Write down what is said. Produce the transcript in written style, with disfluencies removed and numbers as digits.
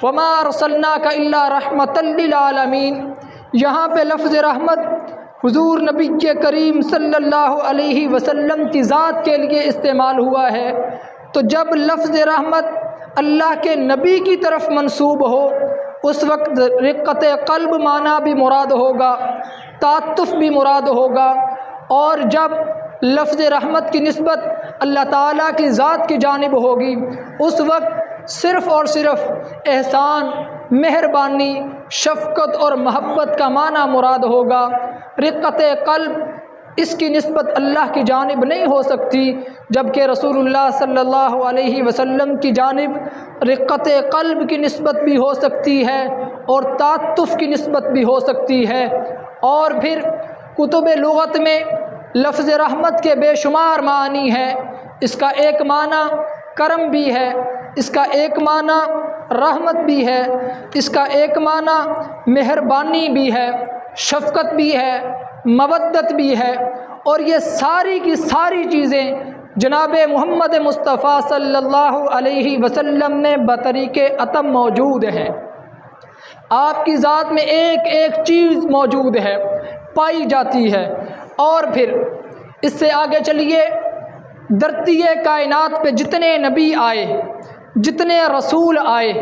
وما ارسلناک الا رحمۃ للعالمین۔ یہاں پہ لفظ رحمت حضور نبی کریم صلی اللہ علیہ وسلم کی ذات کے لیے استعمال ہوا ہے، تو جب لفظ رحمت اللہ کے نبی کی طرف منسوب ہو اس وقت رقت قلب معنی بھی مراد ہوگا، تعاطف بھی مراد ہوگا، اور جب لفظ رحمت کی نسبت اللہ تعالیٰ کی ذات کی جانب ہوگی اس وقت صرف اور صرف احسان، مہربانی، شفقت اور محبت کا معنی مراد ہوگا۔ رقت قلب اس کی نسبت اللہ کی جانب نہیں ہو سکتی، جبکہ رسول اللہ صلی اللہ علیہ وسلم کی جانب رقت قلب کی نسبت بھی ہو سکتی ہے اور تعاطف کی نسبت بھی ہو سکتی ہے۔ اور پھر کتب لغت میں لفظ رحمت کے بے شمار معنی ہیں۔ اس کا ایک معنی کرم بھی ہے، اس کا ایک معنی رحمت بھی ہے، اس کا ایک معنی مہربانی بھی ہے، شفقت بھی ہے، مودت بھی ہے، اور یہ ساری کی ساری چیزیں جناب محمد مصطفیٰ صلی اللہ علیہ وسلم نے بطریق اتم موجود ہیں۔ آپ کی ذات میں ایک ایک چیز موجود ہے، پائی جاتی ہے۔ اور پھر اس سے آگے چلیے، دھرتی کائنات پہ جتنے نبی آئے، جتنے رسول آئے،